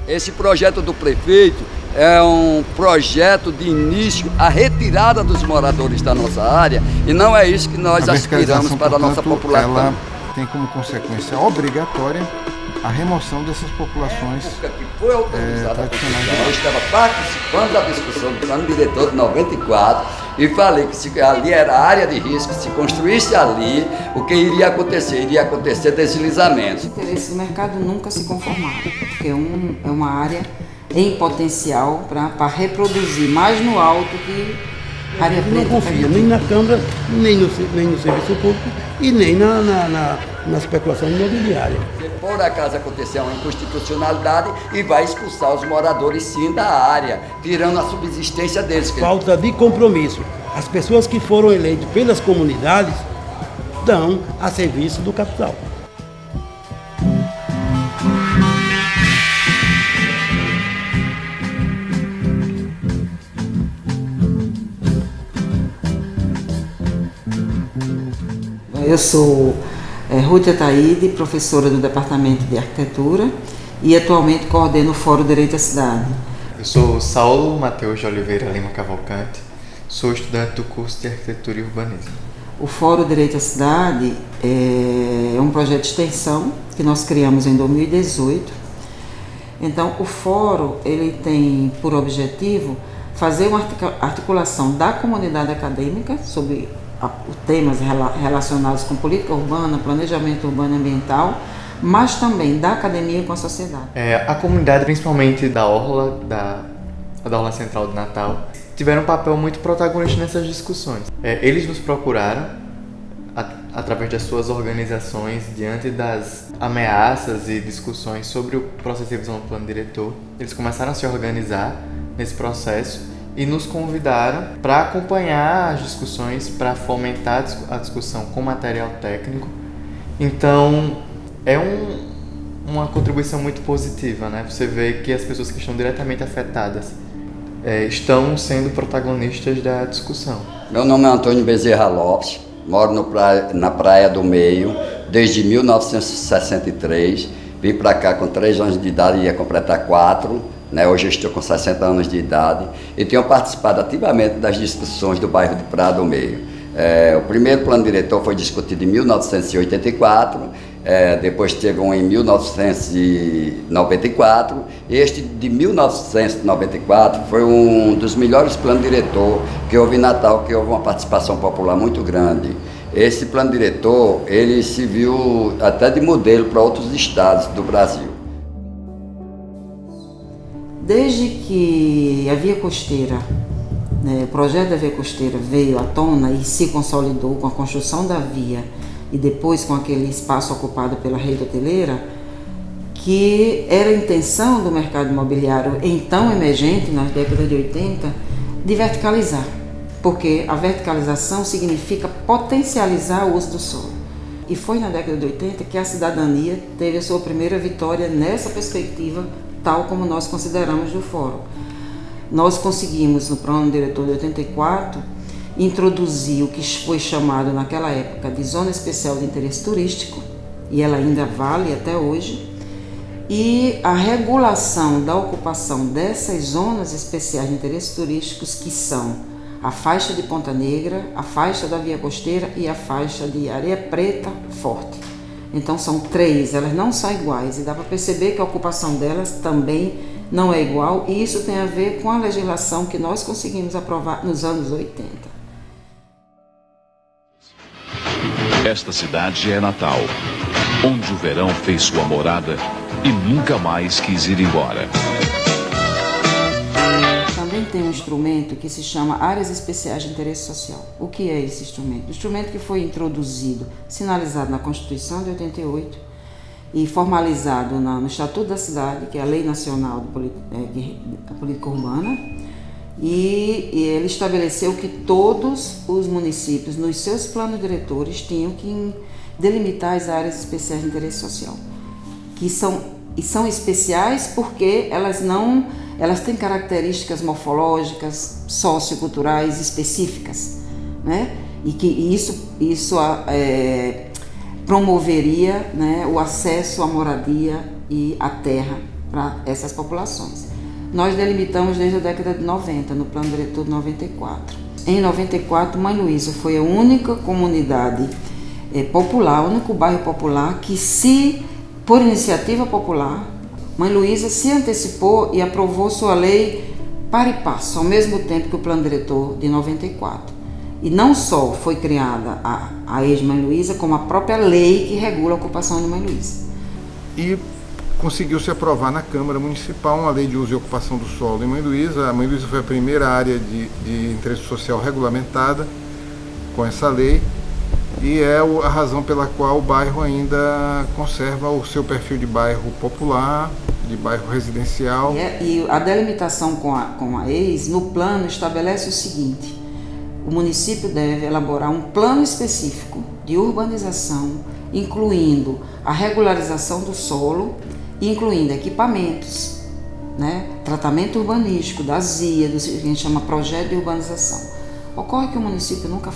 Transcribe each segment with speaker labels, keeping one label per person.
Speaker 1: Esse projeto do prefeito é um projeto de início à retirada dos moradores da nossa área e não é isso que nós aspiramos para a nossa população.
Speaker 2: Ela tem como consequência obrigatória a remoção dessas populações
Speaker 1: que foi autorizada
Speaker 2: tradicionais.
Speaker 1: Eu estava participando da discussão do plano diretor de 94 e falei que se ali era área de risco, se construísse ali, o que iria acontecer? Iria acontecer deslizamentos.
Speaker 3: O interesse do mercado nunca se conformava, porque é uma área em potencial para reproduzir mais no alto que a área preta.
Speaker 4: Não confia nem na Câmara, nem no serviço público e nem na especulação imobiliária.
Speaker 1: Se por acaso acontecer uma inconstitucionalidade e vai expulsar os moradores sim da área, tirando a subsistência deles.
Speaker 4: Falta de compromisso. As pessoas que foram eleitas pelas comunidades estão a serviço do capital.
Speaker 3: Eu sou Ruth Ataíde, professora do Departamento de Arquitetura e atualmente coordeno o Fórum Direito à Cidade.
Speaker 5: Eu sou Saulo Mateus de Oliveira Lima Cavalcante, sou estudante do curso de Arquitetura e Urbanismo.
Speaker 3: O Fórum Direito à Cidade é um projeto de extensão que nós criamos em 2018. Então, o Fórum ele tem por objetivo fazer uma articulação da comunidade acadêmica sobre temas relacionados com política urbana, planejamento urbano e ambiental, mas também da academia com a sociedade.
Speaker 5: A comunidade, principalmente da Orla, da Orla Central de Natal, tiveram um papel muito protagonista nessas discussões. Eles nos procuraram, através das suas organizações, diante das ameaças e discussões sobre o processo de revisão do plano diretor. Eles começaram a se organizar nesse processo e nos convidaram para acompanhar as discussões, para fomentar a discussão com material técnico. Então, é uma contribuição muito positiva, né? Você vê que as pessoas que estão diretamente afetadas estão sendo protagonistas da discussão.
Speaker 1: Meu nome é Antônio Bezerra Lopes, moro na Praia do Meio desde 1963. Vim para cá com 3 anos de idade e ia completar 4. Hoje eu estou com 60 anos de idade e tenho participado ativamente das discussões do bairro de Praia do Meio. O primeiro plano diretor foi discutido em 1984, depois teve um em 1994, e este de 1994 foi um dos melhores planos diretor que houve em Natal, que houve uma participação popular muito grande. Esse plano diretor, ele se viu até de modelo para outros estados do Brasil.
Speaker 3: Desde que a Via Costeira, o projeto da Via Costeira veio à tona e se consolidou com a construção da via e depois com aquele espaço ocupado pela rede hoteleira, que era a intenção do mercado imobiliário então emergente, na década de 80, de verticalizar, porque a verticalização significa potencializar o uso do solo. E foi na década de 80 que a cidadania teve a sua primeira vitória nessa perspectiva, tal como nós consideramos do Fórum. Nós conseguimos, no plano diretor de 84, introduzir o que foi chamado naquela época de Zona Especial de Interesse Turístico, e ela ainda vale até hoje, e a regulação da ocupação dessas zonas especiais de interesses turísticos, que são a faixa de Ponta Negra, a faixa da Via Costeira e a faixa de Areia Preta Forte. Então são 3, elas não são iguais e dá para perceber que a ocupação delas também não é igual, e isso tem a ver com a legislação que nós conseguimos aprovar nos anos 80.
Speaker 6: Esta cidade é Natal, onde o verão fez sua morada e nunca mais quis ir embora.
Speaker 3: Também tem um instrumento que se chama Áreas Especiais de Interesse Social. O que é esse instrumento? O instrumento que foi introduzido, sinalizado na Constituição de 88 e formalizado no Estatuto da Cidade, que é a Lei Nacional da Política Urbana, e ele estabeleceu que todos os municípios, nos seus planos diretores, tinham que delimitar as áreas especiais de interesse social, que são especiais porque elas têm características morfológicas, socioculturais específicas, né? E que isso promoveria, né, o acesso à moradia e à terra para essas populações. Nós delimitamos desde a década de 90, no Plano Diretor de 94. Em 94, Mãe Luísa foi a única comunidade popular, o único bairro popular que, por iniciativa popular, Mãe Luísa se antecipou e aprovou sua lei para e passo, ao mesmo tempo que o Plano Diretor de 94. E não só foi criada a ex-Mãe Luísa, como a própria lei que regula a ocupação de Mãe Luísa.
Speaker 2: E conseguiu-se aprovar na Câmara Municipal uma lei de uso e ocupação do solo em Mãe Luísa. A Mãe Luísa foi a primeira área de interesse social regulamentada com essa lei e é a razão pela qual o bairro ainda conserva o seu perfil de bairro popular, de bairro residencial.
Speaker 3: E a delimitação com a ex, no plano, estabelece o seguinte: o município deve elaborar um plano específico de urbanização, incluindo a regularização do solo, incluindo equipamentos, né, tratamento urbanístico da ZIA, do que a gente chama projeto de urbanização. Ocorre que o município nunca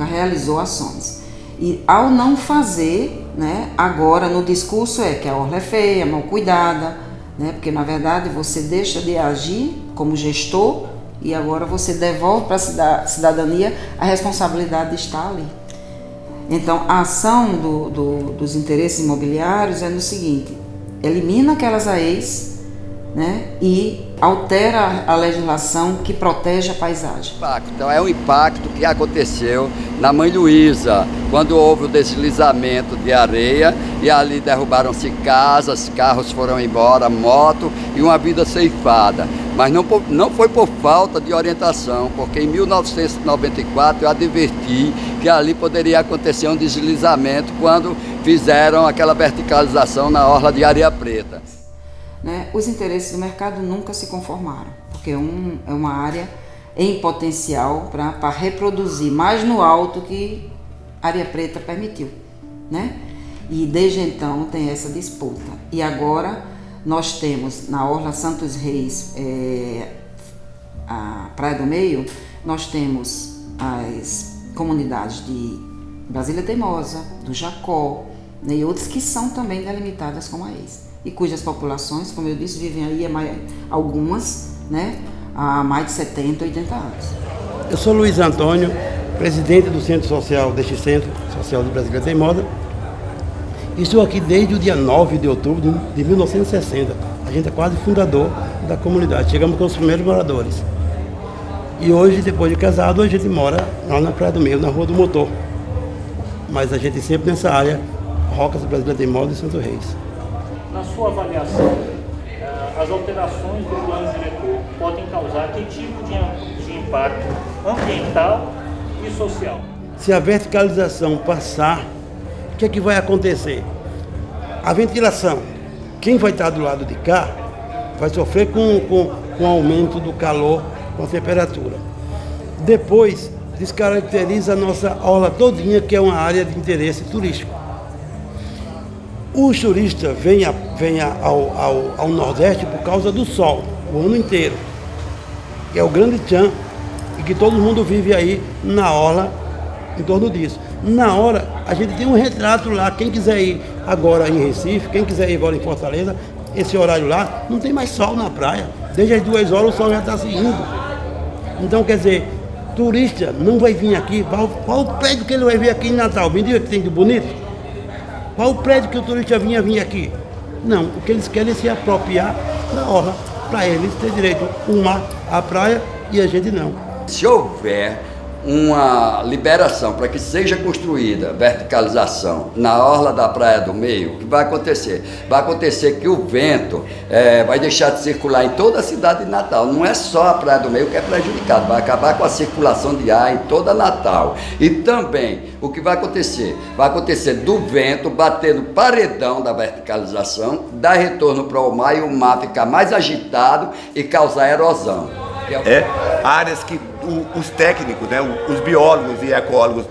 Speaker 3: realizou ações. E ao não fazer, né, agora no discurso que a orla é feia, mal cuidada, né, porque na verdade você deixa de agir como gestor e agora você devolve para a cidadania a responsabilidade de estar ali. Então, a ação dos interesses imobiliários é no seguinte: elimina aquelas AEs, né, e altera a legislação que protege a paisagem.
Speaker 1: Então, é um impacto que aconteceu na Mãe Luísa, quando houve o deslizamento de areia e ali derrubaram-se casas, carros foram embora, moto e uma vida ceifada. Mas não foi por falta de orientação, porque em 1994 eu adverti que ali poderia acontecer um deslizamento quando fizeram aquela verticalização na orla de Areia Preta.
Speaker 3: Né? Os interesses do mercado nunca se conformaram, porque é uma área em potencial para reproduzir mais no alto que Areia Preta permitiu, né? E desde então tem essa disputa. E agora nós temos na Orla Santos Reis, a Praia do Meio, nós temos as comunidades de Brasília Teimosa, do Jacó, né, e outras que são também delimitadas como a ex. E cujas populações, como eu disse, vivem aí algumas, né, há mais de 70, 80 anos.
Speaker 4: Eu sou Luiz Antônio, presidente do Centro Social, deste Centro Social de Brasília Teimosa. Estou aqui desde o dia 9 de outubro de 1960. A gente é quase fundador da comunidade. Chegamos com os primeiros moradores. E hoje, depois de casado, a gente mora lá na Praia do Meio, na Rua do Motor. Mas a gente sempre nessa área, Rocas, Brasília Teimosa e Santos Reis.
Speaker 7: Na sua avaliação, as alterações do plano diretor podem causar que tipo de impacto ambiental e social?
Speaker 4: Se a verticalização passar, o que é que vai acontecer? A ventilação, quem vai estar do lado de cá, vai sofrer com o aumento do calor, com a temperatura. Depois, descaracteriza a nossa orla todinha, que é uma área de interesse turístico. Os turistas vêm ao Nordeste por causa do sol, o ano inteiro, que é o grande tchan, e que todo mundo vive aí na orla, em torno disso. Na hora, a gente tem um retrato lá, quem quiser ir agora em Recife, quem quiser ir agora em Fortaleza, esse horário lá, não tem mais sol na praia. Desde as 2 horas o sol já está se indo. Então, quer dizer, turista não vai vir aqui, qual o prédio que ele vai vir aqui em Natal? Me diga que tem de bonito. Qual o prédio que o turista vinha vir aqui? Não, o que eles querem é se apropriar da orla, para eles ter direito ao mar, à praia, e a gente não.
Speaker 1: Se houver uma liberação para que seja construída verticalização na orla da Praia do Meio, o que vai acontecer? Vai acontecer que o vento vai deixar de circular em toda a cidade de Natal. Não é só a Praia do Meio que é prejudicada, vai acabar com a circulação de ar em toda Natal. E também, o que vai acontecer? Vai acontecer do vento bater no paredão da verticalização, dar retorno para o mar e o mar ficar mais agitado e causar erosão.
Speaker 8: Áreas que os técnicos, né, os biólogos e ecólogos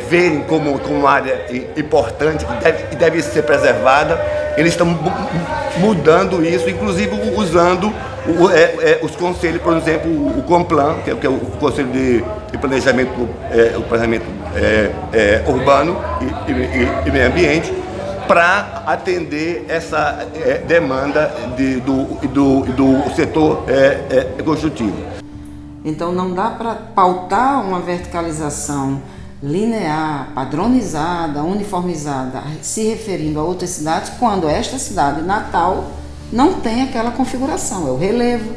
Speaker 8: veem como uma área importante que deve ser preservada, eles estão mudando isso, inclusive usando os conselhos, por exemplo, o Complan, que é o Conselho de Planejamento, Urbano e Meio Ambiente, para atender essa demanda do setor construtivo.
Speaker 3: Então não dá para pautar uma verticalização linear, padronizada, uniformizada, se referindo a outras cidades, quando esta cidade, Natal, não tem aquela configuração, é o relevo,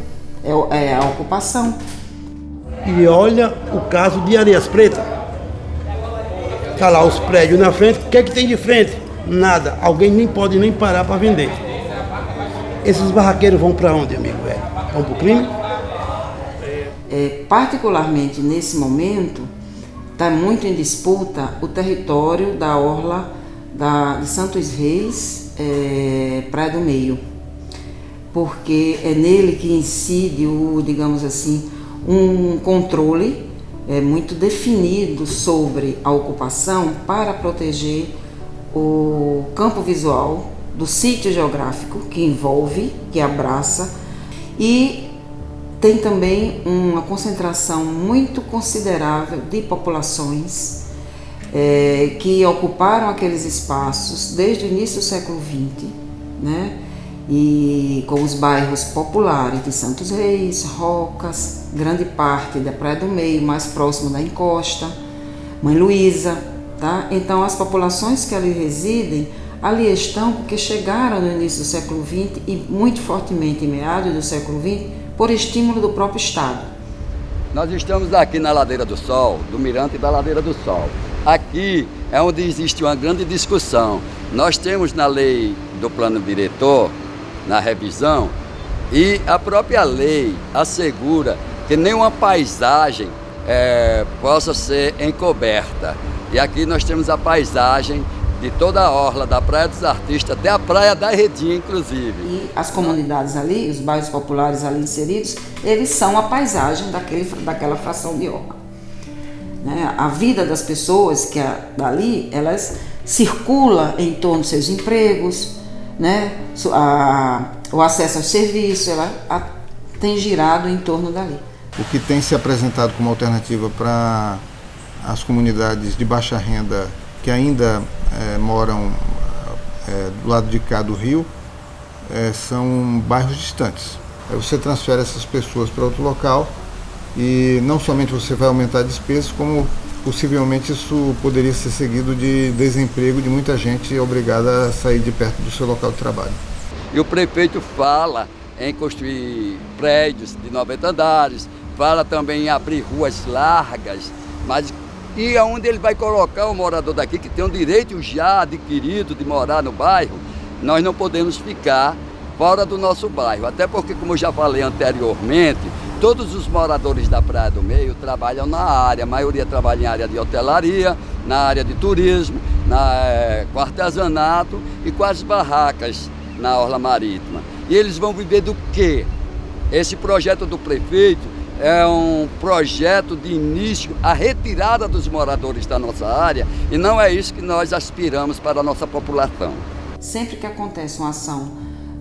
Speaker 3: é a ocupação.
Speaker 4: E olha o caso de Areias Pretas. Está lá os prédios na frente, o que é que tem de frente? Nada, alguém nem pode nem parar para vender. Esses barraqueiros vão para onde, amigo velho? Vão para o crime?
Speaker 3: Particularmente nesse momento, está muito em disputa o território da orla de Santos Reis, Praia do Meio, porque é nele que incide digamos assim, um controle muito definido sobre a ocupação para proteger o campo visual do sítio geográfico que envolve, que abraça, e tem também uma concentração muito considerável de populações que ocuparam aqueles espaços desde o início do século XX, né? E com os bairros populares de Santos Reis, Rocas, grande parte da Praia do Meio, mais próximo da encosta, Mãe Luísa, tá? Então as populações que ali residem, ali estão porque chegaram no início do século XX e muito fortemente em meados do século XX por estímulo do próprio Estado.
Speaker 1: Nós estamos aqui na Ladeira do Sol, do Mirante da Ladeira do Sol. Aqui é onde existe uma grande discussão. Nós temos na lei do plano diretor, na revisão, e a própria lei assegura que nenhuma paisagem possa ser encoberta. E aqui nós temos a paisagem de toda a orla, da Praia dos Artistas até a Praia da Redinha, inclusive.
Speaker 3: E as comunidades ali, os bairros populares ali inseridos, eles são a paisagem daquela fração de orla. Né? A vida das pessoas que dali, elas circulam em torno dos seus empregos, né? O acesso aos serviços, ela tem girado em torno dali.
Speaker 2: O que tem se apresentado como alternativa para as comunidades de baixa renda que ainda moram do lado de cá do rio, são bairros distantes. Aí você transfere essas pessoas para outro local e não somente você vai aumentar despesas, como possivelmente isso poderia ser seguido de desemprego de muita gente obrigada a sair de perto do seu local de trabalho.
Speaker 1: E o prefeito fala em construir prédios de 90 andares, fala também em abrir ruas largas, mas e aonde ele vai colocar o morador daqui que tem o direito já adquirido de morar no bairro, nós não podemos ficar fora do nosso bairro. Até porque, como eu já falei anteriormente, todos os moradores da Praia do Meio trabalham na área, a maioria trabalha em área de hotelaria, na área de turismo, com artesanato e com as barracas na orla marítima. E eles vão viver do quê? Esse projeto do prefeito é um projeto de início à retirada dos moradores da nossa área e não é isso que nós aspiramos para a nossa população.
Speaker 3: Sempre que acontece uma ação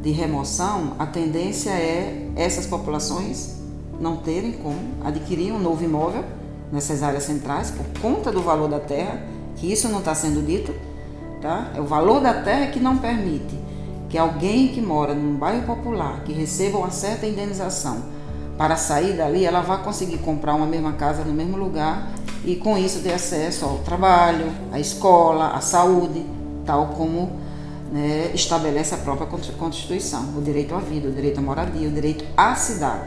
Speaker 3: de remoção, a tendência é essas populações não terem como adquirir um novo imóvel nessas áreas centrais por conta do valor da terra, que isso não está sendo dito, tá? É o valor da terra que não permite que alguém que mora num bairro popular, que receba uma certa indenização, para sair dali, ela vai conseguir comprar uma mesma casa no mesmo lugar e com isso ter acesso ao trabalho, à escola, à saúde, tal como, né, estabelece a própria Constituição, o direito à vida, o direito à moradia, o direito à cidade.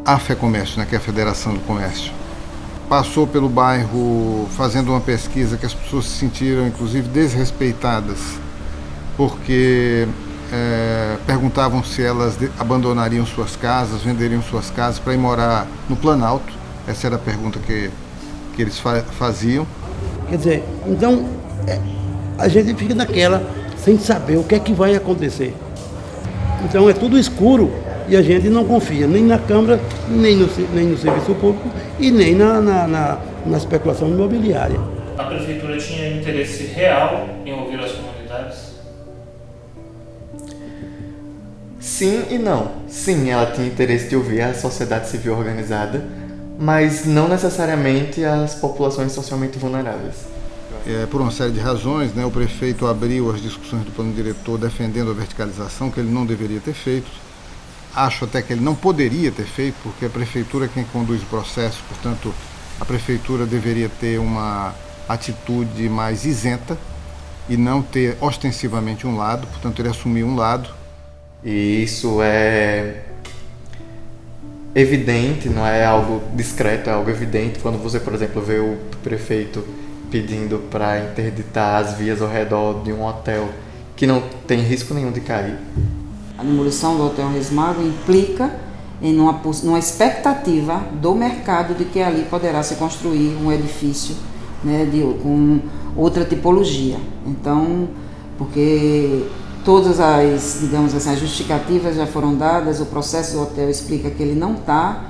Speaker 2: A FEComércio, né, que é a Federação do Comércio, passou pelo bairro fazendo uma pesquisa que as pessoas se sentiram inclusive desrespeitadas, porque perguntavam se elas abandonariam suas casas, venderiam suas casas para ir morar no Planalto. Essa era a pergunta que eles faziam.
Speaker 4: Quer dizer, então a gente fica naquela sem saber o que é que vai acontecer. Então é tudo escuro e a gente não confia nem na Câmara, nem no serviço público e nem na especulação imobiliária.
Speaker 7: A Prefeitura tinha interesse real em ouvir as comunidades?
Speaker 5: Sim e não. Sim, ela tinha interesse de ouvir a sociedade civil organizada, mas não necessariamente as populações socialmente vulneráveis.
Speaker 2: Por uma série de razões, né, o prefeito abriu as discussões do plano diretor defendendo a verticalização, que ele não deveria ter feito. Acho até que ele não poderia ter feito, porque a prefeitura é quem conduz o processo, portanto, a prefeitura deveria ter uma atitude mais isenta e não ter ostensivamente um lado, portanto, ele assumiu um lado.
Speaker 5: E isso é evidente, não é algo discreto, é algo evidente quando você, por exemplo, vê o prefeito pedindo para interditar as vias ao redor de um hotel que não tem risco nenhum de cair.
Speaker 3: A demolição do Hotel Resmago implica em numa expectativa do mercado de que ali poderá se construir um edifício, né, com outra tipologia. Então, porque todas as, digamos assim, as justificativas já foram dadas, o processo do hotel explica que ele não está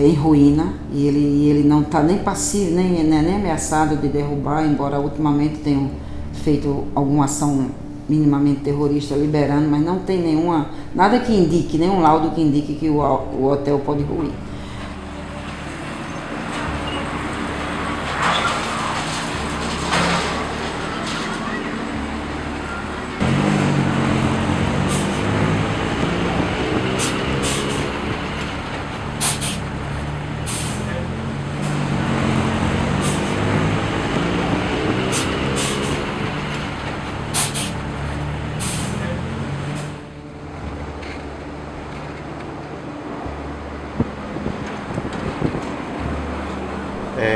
Speaker 3: em ruína e ele não está nem passivo, nem ameaçado de derrubar, embora ultimamente tenham feito alguma ação minimamente terrorista liberando, mas não tem nada que indique, nenhum laudo que indique que o hotel pode ruir.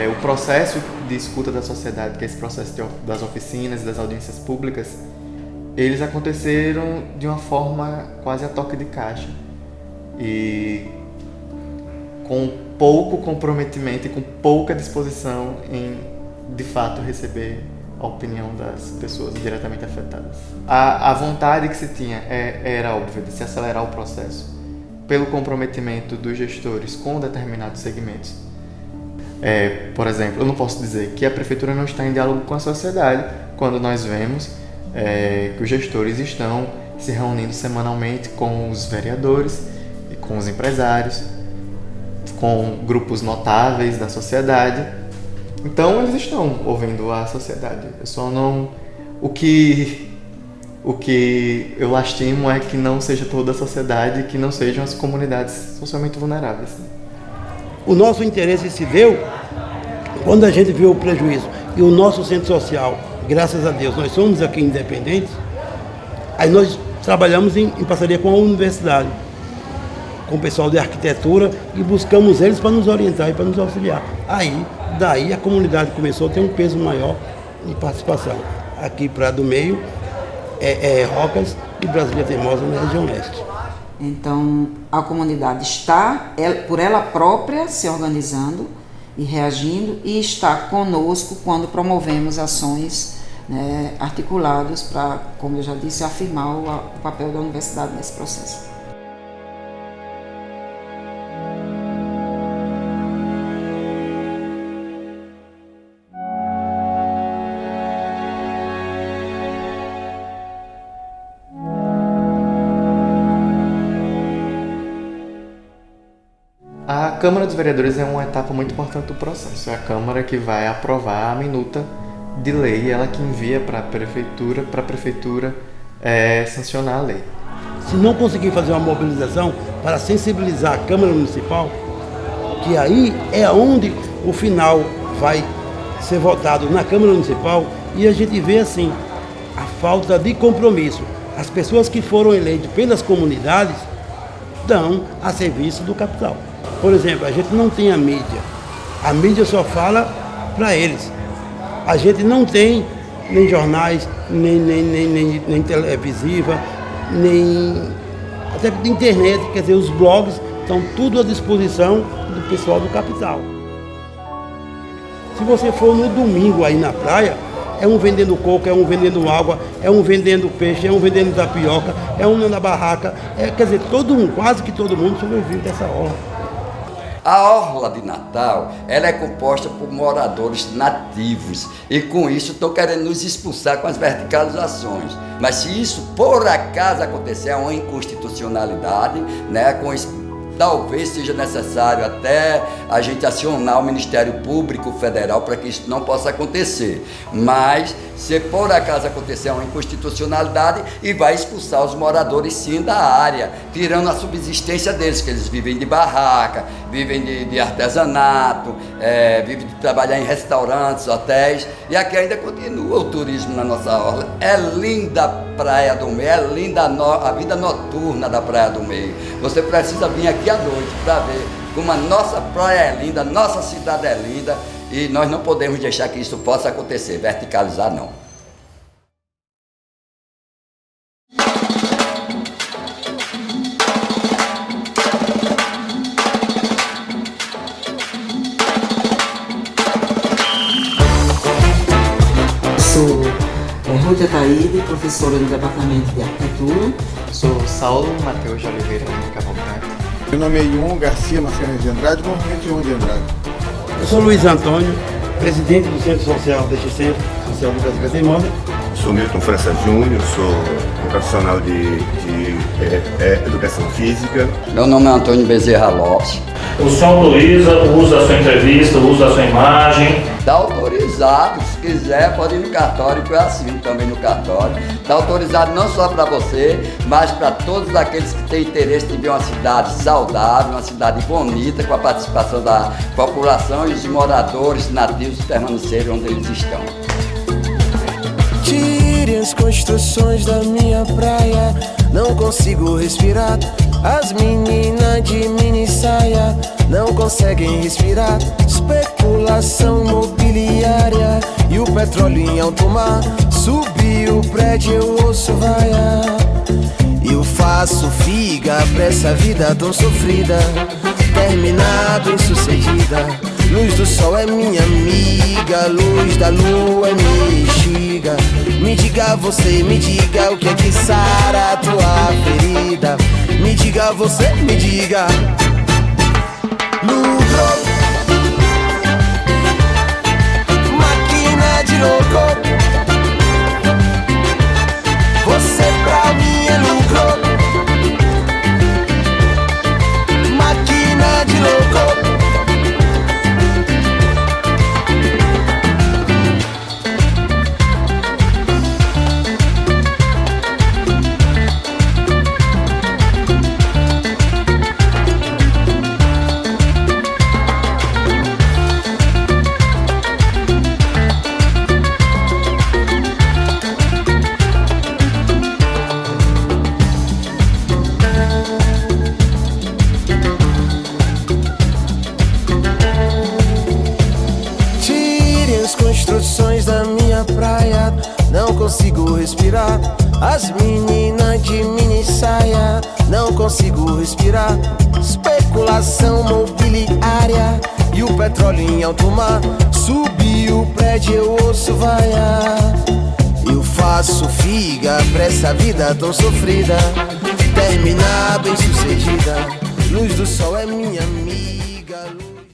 Speaker 5: O processo de escuta da sociedade, que é esse processo das oficinas e das audiências públicas, eles aconteceram de uma forma quase a toque de caixa e com pouco comprometimento e com pouca disposição em, de fato, receber a opinião das pessoas diretamente afetadas. A vontade que se tinha era óbvia de se acelerar o processo pelo comprometimento dos gestores com determinados segmentos. Por exemplo, eu não posso dizer que a prefeitura não está em diálogo com a sociedade quando nós vemos que os gestores estão se reunindo semanalmente com os vereadores, e com os empresários, com grupos notáveis da sociedade. Então eles estão ouvindo a sociedade. Eu só não... O que eu lastimo é que não seja toda a sociedade, que não sejam as comunidades socialmente vulneráveis.
Speaker 4: O nosso interesse se deu quando a gente viu o prejuízo. E o nosso centro social, graças a Deus, nós somos aqui independentes, aí nós trabalhamos em parceria com a universidade, com o pessoal de arquitetura, e buscamos eles para nos orientar e para nos auxiliar. Daí a comunidade começou a ter um peso maior de participação. Aqui Praia do Meio, Rocas e Brasília Teimosa na região leste.
Speaker 3: Então, a comunidade está, por ela própria, se organizando e reagindo, e está conosco quando promovemos ações, né, articuladas para, como eu já disse, afirmar o papel da universidade nesse processo.
Speaker 5: A Câmara dos Vereadores é uma etapa muito importante do processo. É a Câmara que vai aprovar a minuta de lei, ela que envia para a prefeitura sancionar a lei.
Speaker 4: Se não conseguir fazer uma mobilização para sensibilizar a Câmara Municipal, que aí é onde o final vai ser votado na Câmara Municipal, e a gente vê assim a falta de compromisso. As pessoas que foram eleitas pelas comunidades estão a serviço do capital. Por exemplo, a gente não tem a mídia só fala para eles. A gente não tem nem jornais, nem televisiva, nem até de internet, quer dizer, os blogs estão tudo à disposição do pessoal do capital. Se você for no domingo aí na praia, é um vendendo coco, é um vendendo água, é um vendendo peixe, é um vendendo tapioca, é um na barraca, quer dizer, quase que todo mundo sobrevive dessa orla.
Speaker 1: A Orla de Natal, ela é composta por moradores nativos e com isso estão querendo nos expulsar com as verticalizações. Mas se isso por acaso acontecer, é uma inconstitucionalidade, né, com Talvez seja necessário até a gente acionar o Ministério Público Federal para que isso não possa acontecer. Mas, se por acaso acontecer uma inconstitucionalidade, e vai expulsar os moradores sim da área, tirando a subsistência deles, que eles vivem de barraca, vivem de artesanato, vivem de trabalhar em restaurantes, hotéis, e aqui ainda continua o turismo na nossa orla. É linda a Praia do Meio, é linda a vida noturna da Praia do Meio. Você precisa vir aqui à noite para ver como a nossa praia é linda, nossa cidade é linda, e nós não podemos deixar que isso possa acontecer, verticalizar não.
Speaker 3: Sou Ruth Ataíde, professora do Departamento de Arquitetura.
Speaker 5: Sou Saulo Mateus de Oliveira Cavalcante.
Speaker 2: Meu nome é Ion Garcia Marcianes de Andrade, Movimento Ion de Andrade.
Speaker 4: Eu sou Luiz Antônio, presidente do Centro Social deste Centro Social do Brasil Casa Imóvel.
Speaker 8: Sou Milton França Júnior, sou profissional de educação física.
Speaker 1: Meu nome é Antônio Bezerra Lopes.
Speaker 7: O senhor autoriza o uso da sua entrevista, o uso da sua imagem?
Speaker 1: Está autorizado, se quiser pode ir no cartório, que eu assino também no cartório. Está autorizado não só para você, mas para todos aqueles que têm interesse de ver uma cidade saudável, uma cidade bonita, com a participação da população e os moradores nativos permanecerem onde eles estão.
Speaker 9: Tire as construções da minha praia, não consigo respirar. As meninas de mini saia não conseguem respirar. Especulação mobiliária e o petróleo em alto mar. Subiu o prédio, eu ouço vaia. Eu faço figa pra essa vida tão sofrida, terminar bem sucedida. Luz do sol é minha amiga, luz da lua é minha instiga. Me diga você, me diga o que é que sara a tua ferida. Me diga você, me diga. Lucro, máquina de louco. Você pra mim é lucro, máquina de louco. Construções da minha praia, não consigo respirar. As meninas de mini saia, não consigo respirar. Especulação mobiliária e o petróleo em alto mar. Subiu o prédio, eu ouço vaia. Eu faço figa pra essa vida tão sofrida, terminar bem sucedida. Luz do sol é minha amiga.